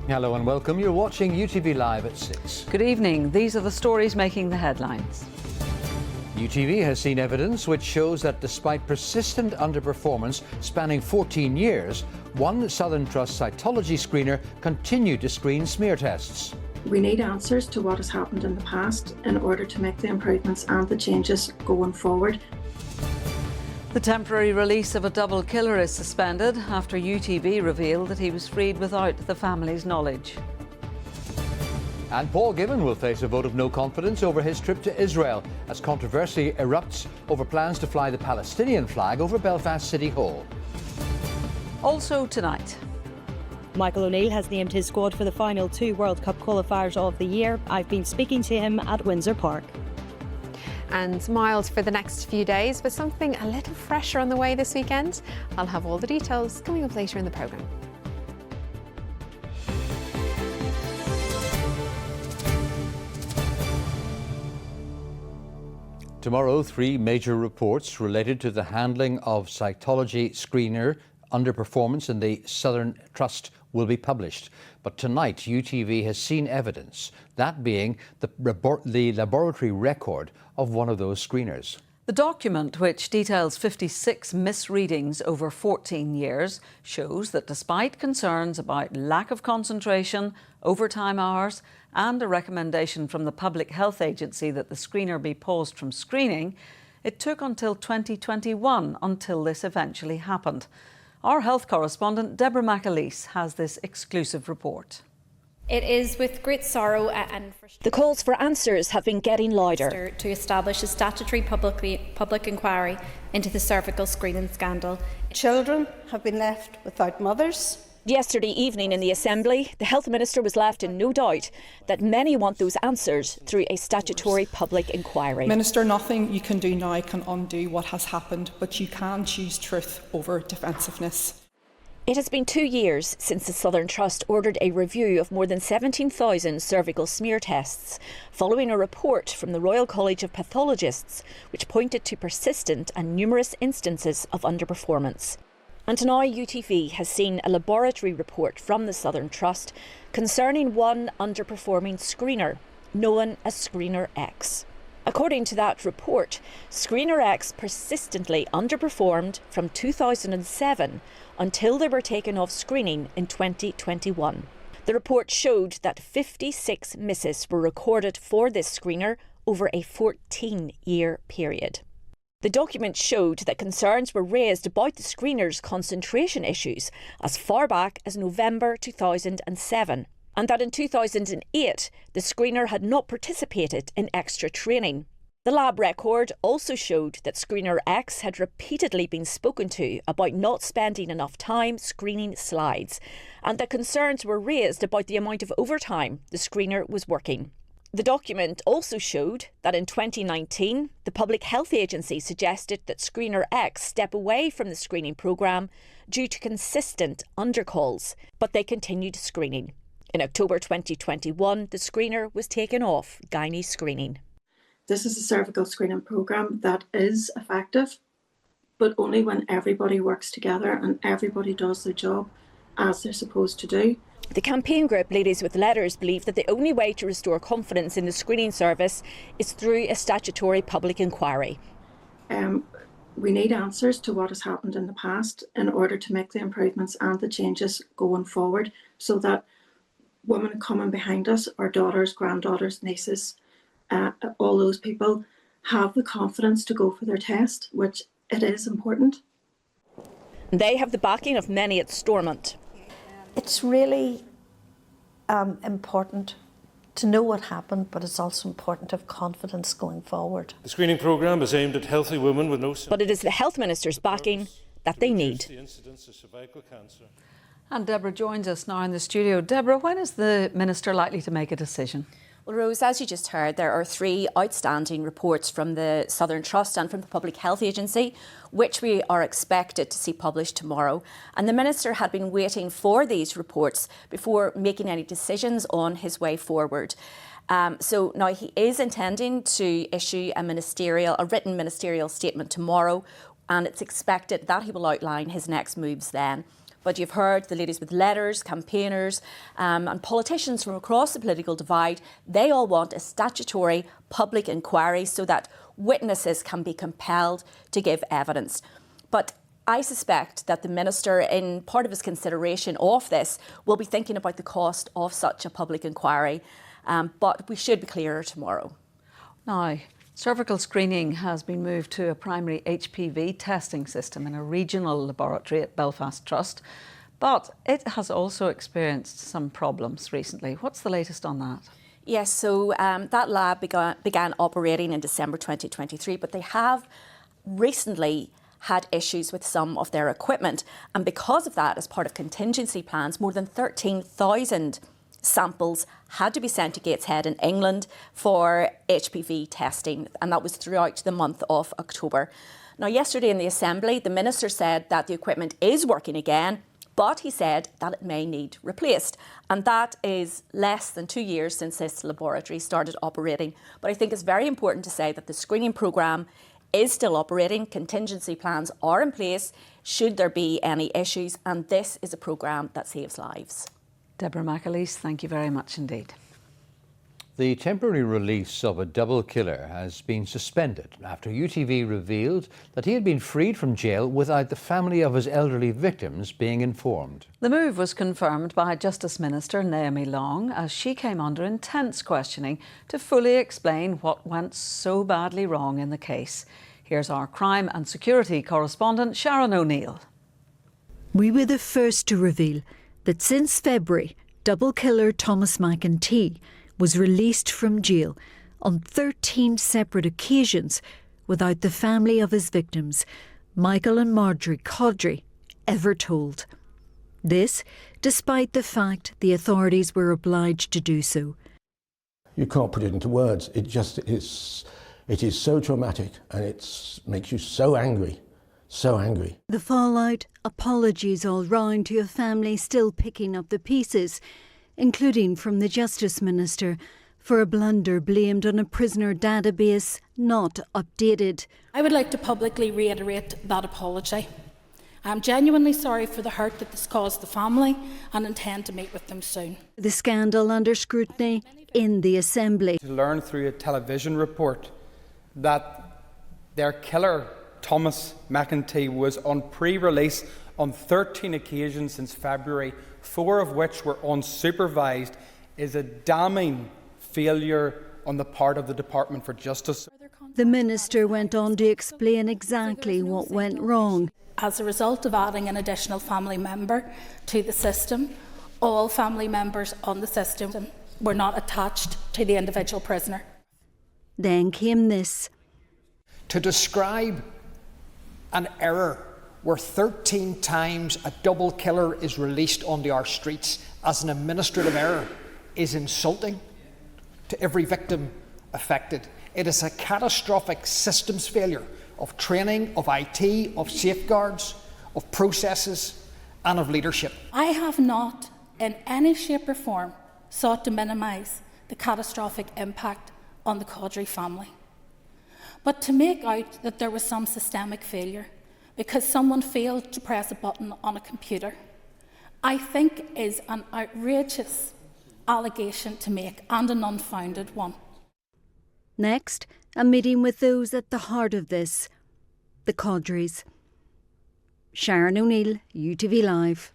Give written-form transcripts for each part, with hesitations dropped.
Hello and welcome. You're watching UTV Live at 6. Good evening. These are the stories making the headlines. UTV has seen evidence which shows that despite persistent underperformance spanning 14 years, one Southern Trust cytology screener continued to screen smear tests. We need answers to what has happened in the past in order to make the improvements and the changes going forward. The temporary release of a double killer is suspended after UTV revealed that he was freed without the family's knowledge. And Paul Gibbon will face a vote of no confidence over his trip to Israel as controversy erupts over plans to fly the Palestinian flag over Belfast City Hall. Also tonight. Michael O'Neill has named his squad for the final 2 World Cup qualifiers of the year. I've been speaking to him at Windsor Park. And mild for the next few days, but something a little fresher on the way this weekend. I'll have all the details coming up later in the programme. Tomorrow, 3 major reports related to the handling of cytology screener underperformance in the Southern Trust will be published. But tonight, UTV has seen evidence, that being the laboratory record of one of those screeners. The document, which details 56 misreadings over 14 years, shows that despite concerns about lack of concentration, overtime hours, and a recommendation from the Public Health Agency that the screener be paused from screening, it took until 2021 until this eventually happened. Our health correspondent Deborah McAleese has this exclusive report. It is with great sorrow and frustration. The calls for answers have been getting louder. To establish a statutory public inquiry into the cervical screening scandal. Children have been left without mothers. Yesterday evening in the Assembly, the Health Minister was left in no doubt that many want those answers through a statutory public inquiry. Minister, nothing you can do now can undo what has happened, but you can choose truth over defensiveness. It has been 2 years since the Southern Trust ordered a review of more than 17,000 cervical smear tests, following a report from the Royal College of Pathologists, which pointed to persistent and numerous instances of underperformance. And now UTV has seen a laboratory report from the Southern Trust concerning one underperforming screener, known as Screener X. According to that report, Screener X persistently underperformed from 2007 until they were taken off screening in 2021. The report showed that 56 misses were recorded for this screener over a 14-year period. The document showed that concerns were raised about the screener's concentration issues as far back as November 2007, and that in 2008 the screener had not participated in extra training. The lab record also showed that Screener X had repeatedly been spoken to about not spending enough time screening slides, and that concerns were raised about the amount of overtime the screener was working. The document also showed that in 2019, the Public Health Agency suggested that Screener X step away from the screening programme due to consistent undercalls, but they continued screening. In October 2021, the screener was taken off gynae screening. This is a cervical screening programme that is effective, but only when everybody works together and everybody does their job as they're supposed to do. The campaign group Ladies with Letters believe that the only way to restore confidence in the screening service is through a statutory public inquiry. We need answers to what has happened in the past in order to make the improvements and the changes going forward, so that women coming behind us, our daughters, granddaughters, nieces, all those people have the confidence to go for their test, which it is important. They have the backing of many at Stormont. It's really important to know what happened, but it's also important to have confidence going forward. The screening programme is aimed at healthy women with no symptoms. But it is the Health Minister's backing that they need. The incidence of cervical cancer. And Deborah joins us now in the studio. Deborah, when is the Minister likely to make a decision? Well, Rose, as you just heard, there are 3 outstanding reports from the Southern Trust and from the Public Health Agency, which we are expected to see published tomorrow. And the Minister had been waiting for these reports before making any decisions on his way forward. So now he is intending to issue a written ministerial statement tomorrow, and it's expected that he will outline his next moves then. but you've heard the ladies with letters, campaigners and politicians from across the political divide. They all want a statutory public inquiry so that witnesses can be compelled to give evidence. But I suspect that the Minister, in part of his consideration of this, will be thinking about the cost of such a public inquiry. But we should be clearer tomorrow. Now, cervical screening has been moved to a primary HPV testing system in a regional laboratory at Belfast Trust, but it has also experienced some problems recently. What's the latest on that? Yes, so that lab began operating in December 2023, but they have recently had issues with some of their equipment. And because of that, as part of contingency plans, more than 13,000 samples had to be sent to Gateshead in England for HPV testing, and that was throughout the month of October. Now, yesterday in the Assembly, the Minister said that the equipment is working again, but he said that it may need replaced. And that is less than 2 years since this laboratory started operating. But I think it's very important to say that the screening programme is still operating. Contingency plans are in place should there be any issues, and this is a programme that saves lives. Deborah McAleese, thank you very much indeed. The temporary release of a double killer has been suspended after UTV revealed that he had been freed from jail without the family of his elderly victims being informed. The move was confirmed by Justice Minister Naomi Long as she came under intense questioning to fully explain what went so badly wrong in the case. Here's our crime and security correspondent Sharon O'Neill. We were the first to reveal that since February, double killer Thomas McEntee was released from jail on 13 separate occasions without the family of his victims, Michael and Marjorie Codry, ever told. This, despite the fact the authorities were obliged to do so. You can't put it into words. It is so traumatic, and it makes you so angry. So angry. The fallout, apologies all round to a family still picking up the pieces, including from the Justice Minister for a blunder blamed on a prisoner database not updated. I would like to publicly reiterate that apology. I am genuinely sorry for the hurt that this caused the family and intend to meet with them soon. The scandal under scrutiny in the Assembly. To learn through a television report that their killer, Thomas McEntee, was on pre-release on 13 occasions since February, 4 of which were unsupervised, is a damning failure on the part of the Department for Justice. The Minister went on to explain exactly what went wrong. As a result of adding an additional family member to the system, all family members on the system were not attached to the individual prisoner. Then came this. To describe an error where 13 times a double killer is released onto our streets as an administrative error is insulting to every victim affected. It is a catastrophic systems failure of training, of IT, of safeguards, of processes and of leadership. I have not in any shape or form sought to minimise the catastrophic impact on the Codry family, but to make out that there was some systemic failure because someone failed to press a button on a computer, I think is an outrageous allegation to make and an unfounded one. Next, a meeting with those at the heart of this, the Codrys. Sharon O'Neill, UTV Live.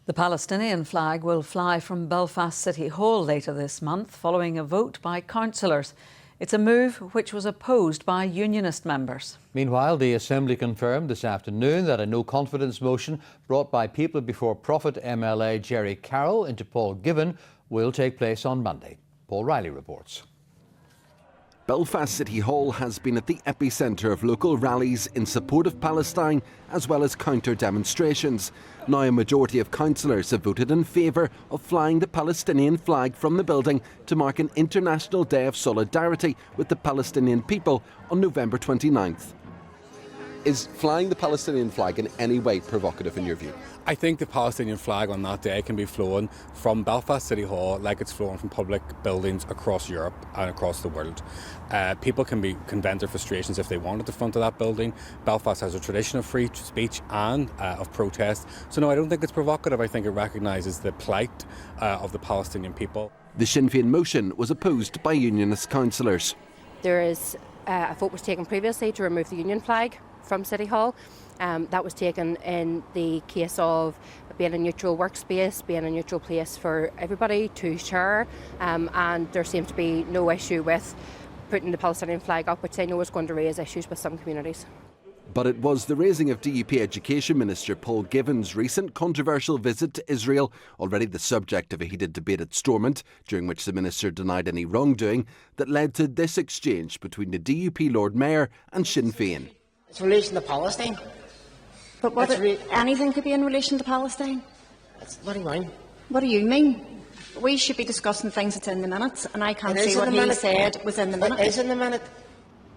The Palestinian flag will fly from Belfast City Hall later this month following a vote by councillors. It's a move which was opposed by unionist members. Meanwhile, the Assembly confirmed this afternoon that a no-confidence motion brought by People Before Profit MLA Jerry Carroll into Paul Given will take place on Monday. Paul Riley reports. Belfast City Hall has been at the epicentre of local rallies in support of Palestine as well as counter-demonstrations. Now a majority of councillors have voted in favour of flying the Palestinian flag from the building to mark an International Day of Solidarity with the Palestinian people on November 29th. Is flying the Palestinian flag in any way provocative in your view? I think the Palestinian flag on that day can be flown from Belfast City Hall like it's flown from public buildings across Europe and across the world. People can vent their frustrations if they want at the front of that building. Belfast has a tradition of free speech and of protest. So no, I don't think it's provocative. I think it recognises the plight of the Palestinian people. The Sinn Féin motion was opposed by unionist councillors. There is a vote was taken previously to remove the Union flag from City Hall. That was taken in the case of being a neutral workspace, being a neutral place for everybody to share, and there seemed to be no issue with putting the Palestinian flag up, which I know is going to raise issues with some communities. But it was the raising of DUP Education Minister Paul Given's recent controversial visit to Israel, already the subject of a heated debate at Stormont, during which the minister denied any wrongdoing, that led to this exchange between the DUP Lord Mayor and Sinn Féin. It's in relation to Palestine. But anything could be in relation to Palestine? What do you mean? What do you mean? We should be discussing things that's in the minutes, and I can't see what he said was in the minute. It is in the minute.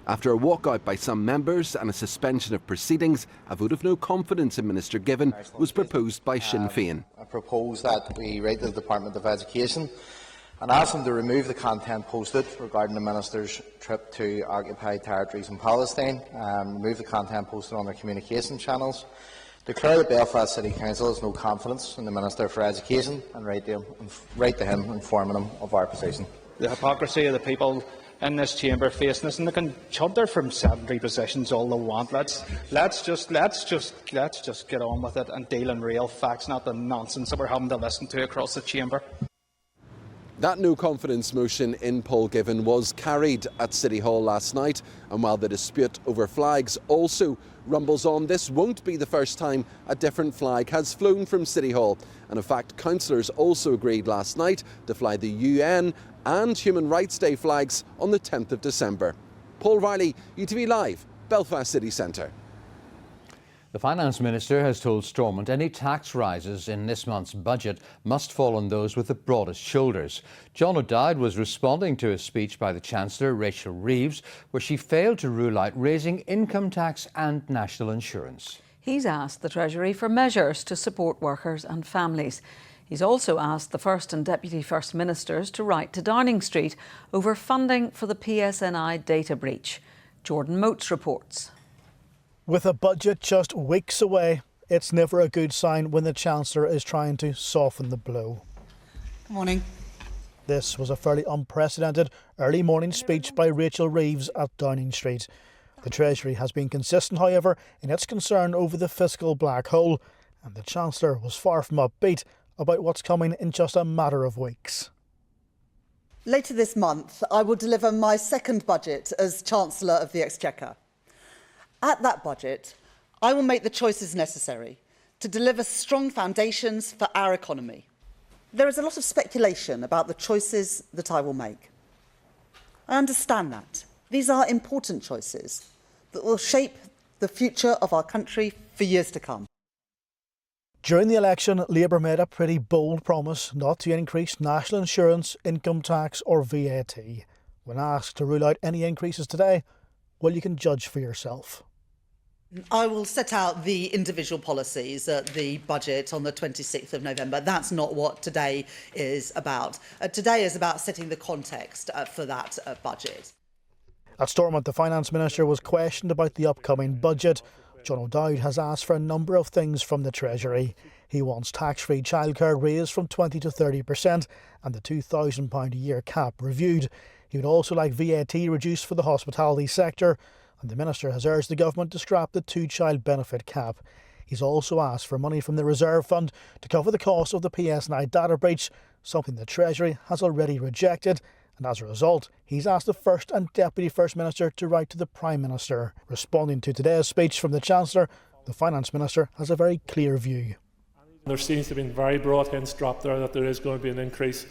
After a walkout by some members and a suspension of proceedings, a vote of no confidence in Minister Given was proposed by Sinn Féin. I propose that we write to the Department of Education and ask them to remove the content posted regarding the Minister's trip to occupied territories in Palestine, remove the content posted on their communication channels, declare that Belfast City Council has no confidence in the Minister for Education, and write to him informing him of our position. The hypocrisy of the people in this chamber facing this, and they can chunder from sedentary positions all they want. Let's just get on with it and deal in real facts, not the nonsense that we're having to listen to across the chamber. That no confidence motion in Paul Given was carried at City Hall last night, and while the dispute over flags also rumbles on, this won't be the first time a different flag has flown from City Hall. And in fact, councillors also agreed last night to fly the UN and Human Rights Day flags on the 10th of December. Paul Riley, UTV Live, Belfast City Centre. The Finance Minister has told Stormont any tax rises in this month's budget must fall on those with the broadest shoulders. John O'Dowd was responding to a speech by the Chancellor, Rachel Reeves, where she failed to rule out raising income tax and national insurance. He's asked the Treasury for measures to support workers and families. He's also asked the First and Deputy First Ministers to write to Downing Street over funding for the PSNI data breach. Jordan Motes reports. With a budget just weeks away, it's never a good sign when the Chancellor is trying to soften the blow. Good morning. This was a fairly unprecedented early morning speech by Rachel Reeves at Downing Street. The Treasury has been consistent, however, in its concern over the fiscal black hole, and the Chancellor was far from upbeat about what's coming in just a matter of weeks. Later this month, I will deliver my second budget as Chancellor of the Exchequer. At that budget, I will make the choices necessary to deliver strong foundations for our economy. There is a lot of speculation about the choices that I will make. I understand that. These are important choices that will shape the future of our country for years to come. During the election, Labour made a pretty bold promise not to increase national insurance, income tax or VAT. When asked to rule out any increases today, well, you can judge for yourself. I will set out the individual policies at the budget on the 26th of November. That's not what today is about. Today is about setting the context for that budget. At Stormont, the Finance Minister was questioned about the upcoming budget. John O'Dowd has asked for a number of things from the Treasury. He wants tax-free childcare raised from 20 to 30% and the £2,000 a year cap reviewed. He would also like VAT reduced for the hospitality sector, and the Minister has urged the government to scrap the two-child benefit cap. He's also asked for money from the Reserve Fund to cover the cost of the PSNI data breach, something the Treasury has already rejected, and as a result, he's asked the First and Deputy First Minister to write to the Prime Minister. Responding to today's speech from the Chancellor, the Finance Minister has a very clear view. There seems to have been very broad hints dropped there that there is going to be an increase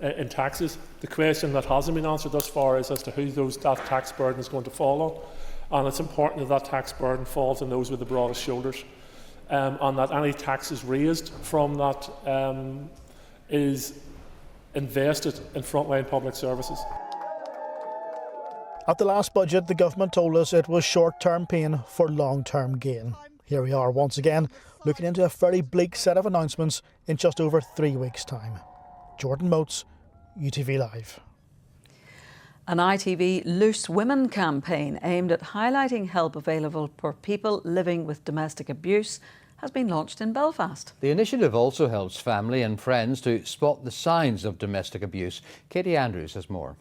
in taxes. The question that hasn't been answered thus far is as to who that tax burden is going to fall on. And it's important that tax burden falls on those with the broadest shoulders, and that any taxes raised from that is invested in frontline public services. At the last budget, the government told us it was short-term pain for long-term gain. Here we are once again, looking into a very bleak set of announcements in just over 3 weeks' time. Jordan Motes, UTV Live. An ITV Loose Women campaign aimed at highlighting help available for people living with domestic abuse has been launched in Belfast. The initiative also helps family and friends to spot the signs of domestic abuse. Katie Andrews has more.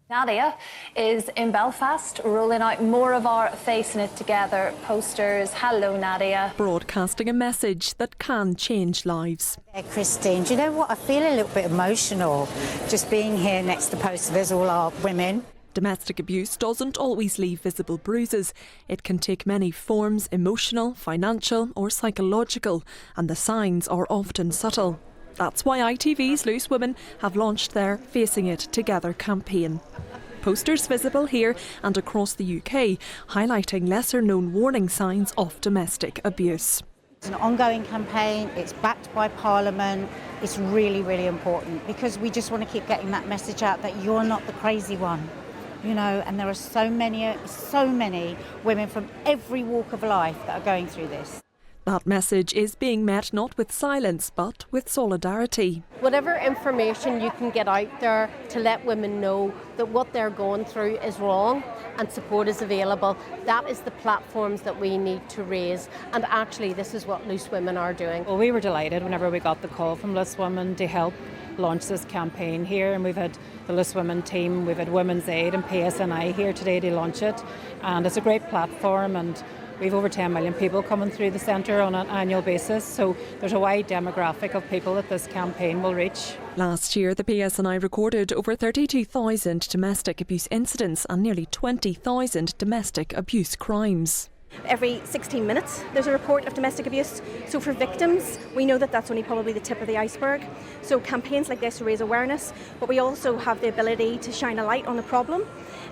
Nadia is in Belfast, rolling out more of our Facing It Together posters. Hello, Nadia. Broadcasting a message that can change lives. Christine, do you know what? I feel a little bit emotional just being here next to posters, all our women. Domestic abuse doesn't always leave visible bruises. It can take many forms: emotional, financial or psychological, and the signs are often subtle. That's why ITV's Loose Women have launched their Facing It Together campaign. Posters visible here and across the UK highlighting lesser-known warning signs of domestic abuse. It's an ongoing campaign, it's backed by Parliament, it's really, really important because we just want to keep getting that message out that you're not the crazy one. You know, and there are so many women from every walk of life that are going through this. That message is being met not with silence but with solidarity. Whatever information you can get out there to let women know that what they're going through is wrong and support is available, that is the platforms that we need to raise, and actually this is what Loose Women are doing. Well, we were delighted whenever we got the call from Loose Women to help launch this campaign here, and we've had the Loose Women team, we've had Women's Aid and PSNI here today to launch it, and it's a great platform, and we've over 10 million people coming through the centre on an annual basis, so there's a wide demographic of people that this campaign will reach. Last year, the PSNI recorded over 32,000 domestic abuse incidents and nearly 20,000 domestic abuse crimes. Every 16 minutes there's a report of domestic abuse. So for victims, we know that that's only probably the tip of the iceberg. So campaigns like this raise awareness, but we also have the ability to shine a light on the problem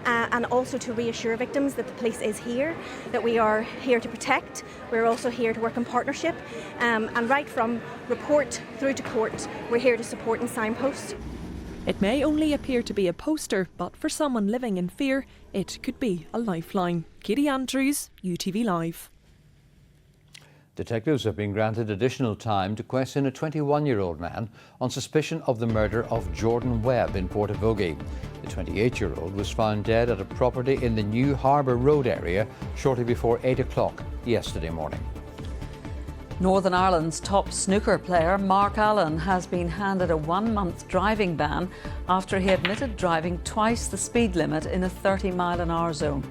and also to reassure victims that the police is here, that we are here to protect. We're also here to work in partnership, and right from report through to court, we're here to support and signpost. It may only appear to be a poster, but for someone living in fear, it could be a lifeline. Katie Andrews, UTV Live. Detectives have been granted additional time to question a 21-year-old man on suspicion of the murder of Jordan Webb in Portavogie. The 28-year-old was found dead at a property in the New Harbour Road area shortly before 8 o'clock yesterday morning. Northern Ireland's top snooker player Mark Allen has been handed a 1-month driving ban after he admitted driving twice the speed limit in a 30-mile-an-hour zone.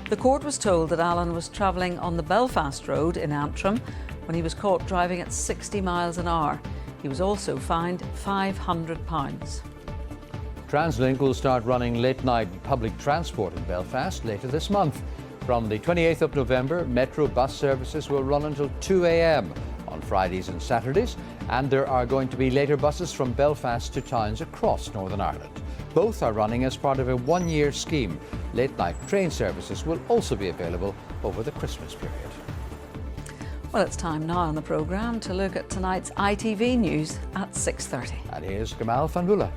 The court was told that Allen was travelling on the Belfast Road in Antrim when he was caught driving at 60 miles an hour. He was also fined £500. TransLink will start running late-night public transport in Belfast later this month. From the 28th of November, Metro bus services will run until 2 a.m. on Fridays and Saturdays, and there are going to be later buses from Belfast to towns across Northern Ireland. Both are running as part of a one-year scheme. Late-night train services will also be available over the Christmas period. Well, it's time now on the programme to look at tonight's ITV news at 6:30. And here's Gamal Fanbula.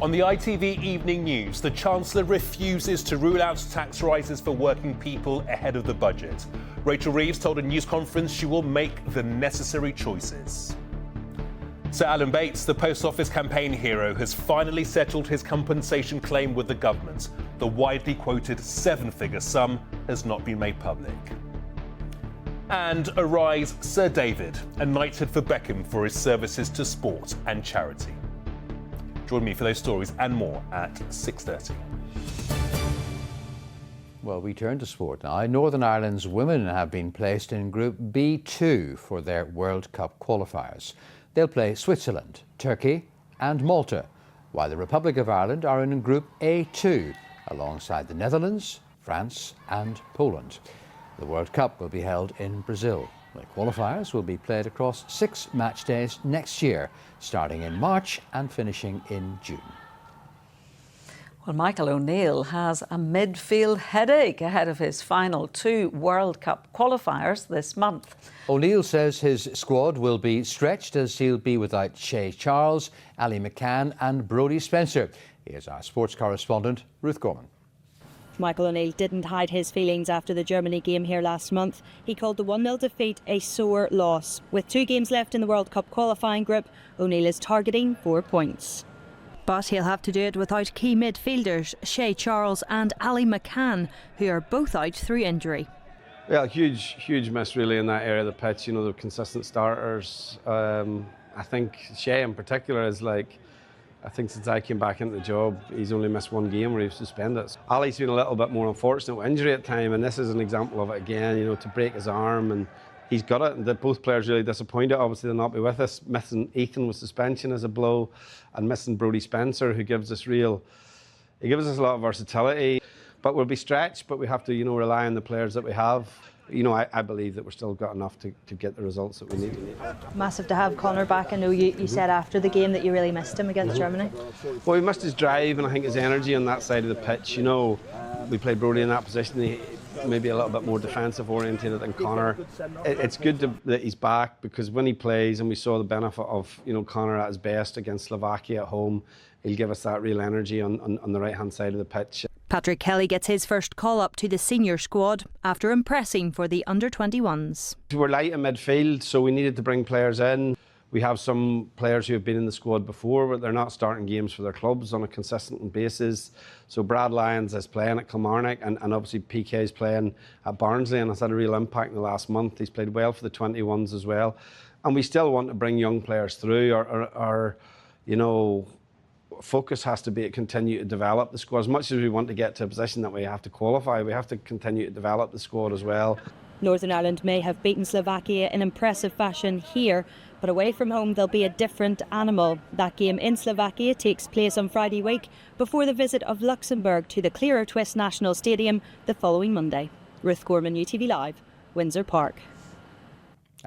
On the ITV Evening News, the Chancellor refuses to rule out tax rises for working people ahead of the budget. Rachel Reeves told a news conference she will make the necessary choices. Sir Alan Bates, the Post Office campaign hero, has finally settled his compensation claim with the government. The widely quoted 7-figure sum has not been made public. And Arise Sir David, a knighthood for Beckham for his services to sport and charity. Join me for those stories and more at 6:30. Well, we turn to sport now. Northern Ireland's women have been placed in Group B2 for their World Cup qualifiers. They'll play Switzerland, Turkey and Malta, while the Republic of Ireland are in Group A2 alongside the Netherlands, France and Poland. The World Cup will be held in Brazil. The qualifiers will be played across 6 match days next year, starting in March and finishing in June. Well, Michael O'Neill has a midfield headache ahead of his final 2 World Cup qualifiers this month. O'Neill says his squad will be stretched as he'll be without Shay Charles, Ali McCann and Brodie Spencer. Here's our sports correspondent, Ruth Gorman. Michael O'Neill didn't hide his feelings after the Germany game here last month. He called the 1-0 defeat a sore loss. With 2 games left in the World Cup qualifying group, O'Neill is targeting 4 points. But he'll have to do it without key midfielders Shay Charles and Ali McCann, who are both out through injury. Well, huge miss really in that area of the pitch. You know, the consistent starters. I think Shay in particular is like, I think since I came back into the job, he's only missed 1 game where he was suspended. Ali's been a little bit more unfortunate with injury at time, and this is an example of it again, you know, to break his arm, and he's got it. And both players really disappointed, obviously, to not be with us. Missing Ethan with suspension as a blow, and missing Brodie Spencer, who gives us a lot of versatility. But we'll be stretched, but we have to, you know, rely on the players that we have. You know, I believe that we're still got enough to get the results that we need. Massive to have Conor back. I know you said after the game that you really missed him against Germany. Well, he missed his drive and I think his energy on that side of the pitch. You know, we played Brodie in that position. He maybe a little bit more defensive oriented than Conor. It's good that he's back, because when he plays, and we saw the benefit of, you know, Conor at his best against Slovakia at home, he'll give us that real energy on the right hand side of the pitch. Patrick Kelly gets his first call-up to the senior squad after impressing for the under-21s. We're light in midfield, so we needed to bring players in. We have some players who have been in the squad before, but they're not starting games for their clubs on a consistent basis. So Brad Lyons is playing at Kilmarnock, and obviously PK is playing at Barnsley, and has had a real impact in the last month. He's played well for the 21s as well. And we still want to bring young players through. Our you know, focus has to be to continue to develop the squad. As much as we want to get to a position that we have to qualify, we have to continue to develop the squad as well. Northern Ireland may have beaten Slovakia in impressive fashion here, but away from home they'll be a different animal. That game in Slovakia takes place on Friday week before the visit of Luxembourg to the Clearer Twist National Stadium the following Monday. Ruth Gorman, UTV Live, Windsor Park.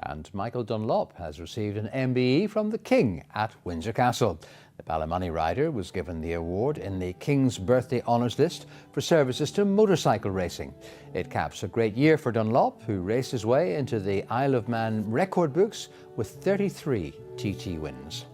And Michael Dunlop has received an MBE from the King at Windsor Castle. The Ballymoney rider was given the award in the King's Birthday Honours List for services to motorcycle racing. It caps a great year for Dunlop, who raced his way into the Isle of Man record books with 33 TT wins.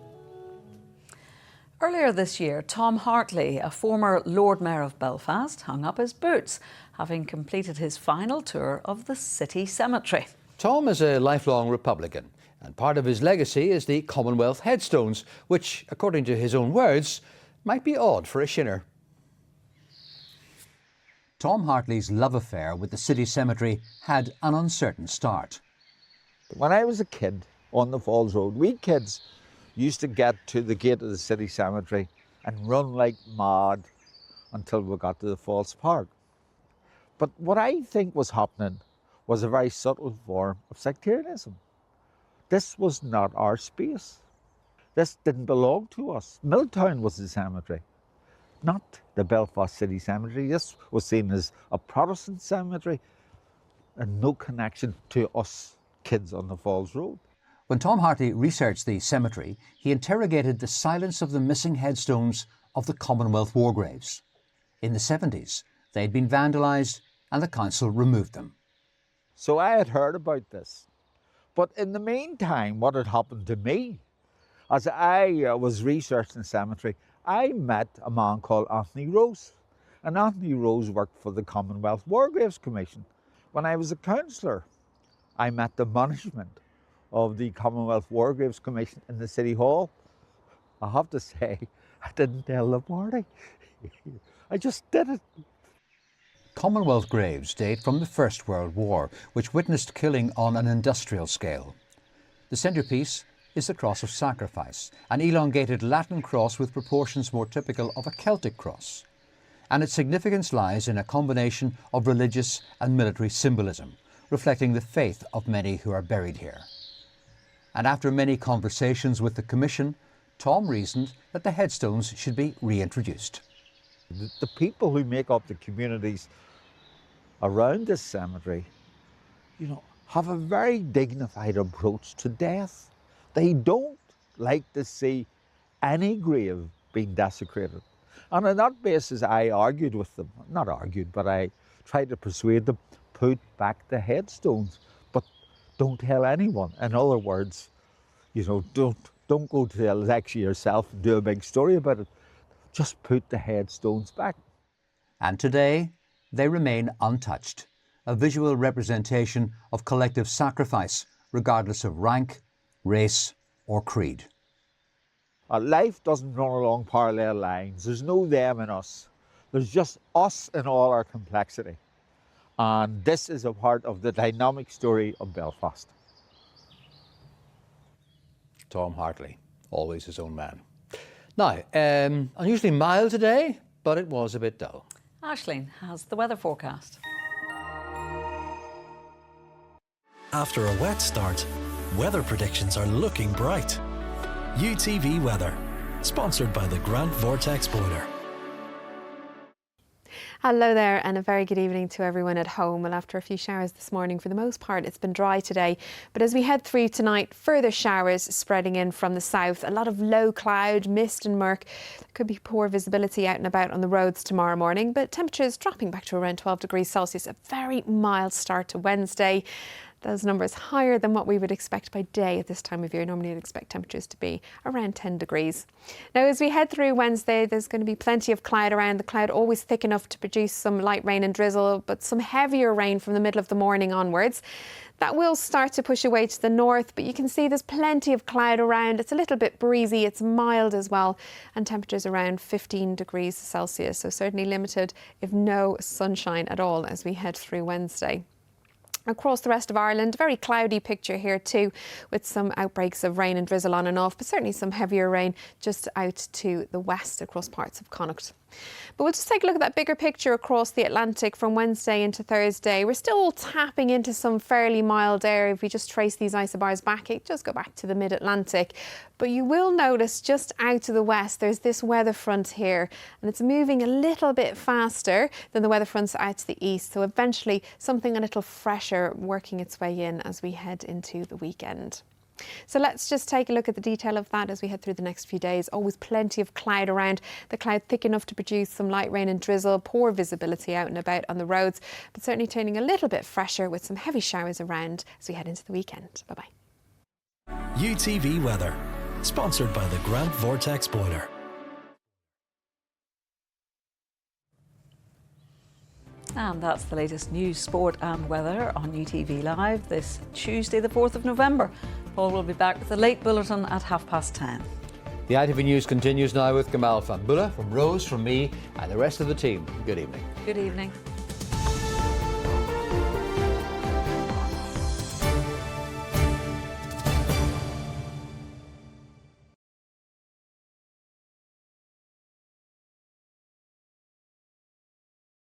Earlier this year, Tom Hartley, a former Lord Mayor of Belfast, hung up his boots, having completed his final tour of the city cemetery. Tom is a lifelong Republican, and part of his legacy is the Commonwealth headstones, which, according to his own words, might be odd for a shinner. Tom Hartley's love affair with the city cemetery had an uncertain start. When I was a kid on the Falls Road, we kids used to get to the gate of the city cemetery and run like mad until we got to the Falls Park. But what I think was happening was a very subtle form of sectarianism. This was not our space. This didn't belong to us. Milltown was the cemetery, not the Belfast City Cemetery. This was seen as a Protestant cemetery and no connection to us kids on the Falls Road. When Tom Hartley researched the cemetery, he interrogated the silence of the missing headstones of the Commonwealth war graves. In the 70s, they'd been vandalised and the council removed them. So I had heard about this. But in the meantime, what had happened to me, as I was researching the cemetery, I met a man called Anthony Rose. And Anthony Rose worked for the Commonwealth War Graves Commission. When I was a councillor, I met the management of the Commonwealth War Graves Commission in the City Hall. I have to say, I didn't tell the party. I just did it. Commonwealth graves date from the First World War, which witnessed killing on an industrial scale. The centrepiece is the Cross of Sacrifice, an elongated Latin cross with proportions more typical of a Celtic cross. And its significance lies in a combination of religious and military symbolism, reflecting the faith of many who are buried here. And after many conversations with the Commission, Tom reasoned that the headstones should be reintroduced. The people who make up the communities around this cemetery, you know, have a very dignified approach to death. They don't like to see any grave being desecrated. And on that basis, I argued with them. Not argued, but I tried to persuade them, put back the headstones, but don't tell anyone. In other words, you know, don't go to the election yourself and do a big story about it. Just put the headstones back. And today, they remain untouched, a visual representation of collective sacrifice, regardless of rank, race or creed. Life doesn't run along parallel lines. There's no them and us. There's just us in all our complexity. And this is a part of the dynamic story of Belfast. Tom Hartley, always his own man. Now, unusually mild today, but it was a bit dull. Aisling has the weather forecast. After a wet start, weather predictions are looking bright. UTV Weather, sponsored by the Grant Vortex Boiler. Hello there and a very good evening to everyone at home. Well, after a few showers this morning, for the most part it's been dry today, but as we head through tonight, further showers spreading in from the south. A lot of low cloud, mist and murk. There could be poor visibility out and about on the roads tomorrow morning, but temperatures dropping back to around 12 degrees Celsius. A very mild start to Wednesday. Those numbers higher than what we would expect by day at this time of year. Normally you'd expect temperatures to be around 10 degrees. Now as we head through Wednesday, there's going to be plenty of cloud around. The cloud always thick enough to produce some light rain and drizzle, but some heavier rain from the middle of the morning onwards. That will start to push away to the north, but you can see there's plenty of cloud around. It's a little bit breezy, it's mild as well, and temperatures around 15 degrees Celsius. So certainly limited, if no sunshine at all as we head through Wednesday. Across the rest of Ireland, very cloudy picture here too, with some outbreaks of rain and drizzle on and off, but certainly some heavier rain just out to the west across parts of Connacht. But we'll just take a look at that bigger picture across the Atlantic from Wednesday into Thursday. We're still tapping into some fairly mild air. If we just trace these isobars back, it does go back to the mid-Atlantic. But you will notice just out to the west, there's this weather front here, and it's moving a little bit faster than the weather fronts out to the east. So eventually something a little fresher working its way in as we head into the weekend. So let's just take a look at the detail of that as we head through the next few days. Always plenty of cloud around. The cloud thick enough to produce some light rain and drizzle, poor visibility out and about on the roads, but certainly turning a little bit fresher with some heavy showers around as we head into the weekend. Bye-bye. UTV Weather, sponsored by the Grant Vortex Boiler. And that's the latest news, sport and weather on UTV Live this Tuesday the 4th of November. Paul will be back with a late bulletin at 10:30. The ITV News continues now with Gamal Fambula, from Rose, from me and the rest of the team. Good evening. Good evening.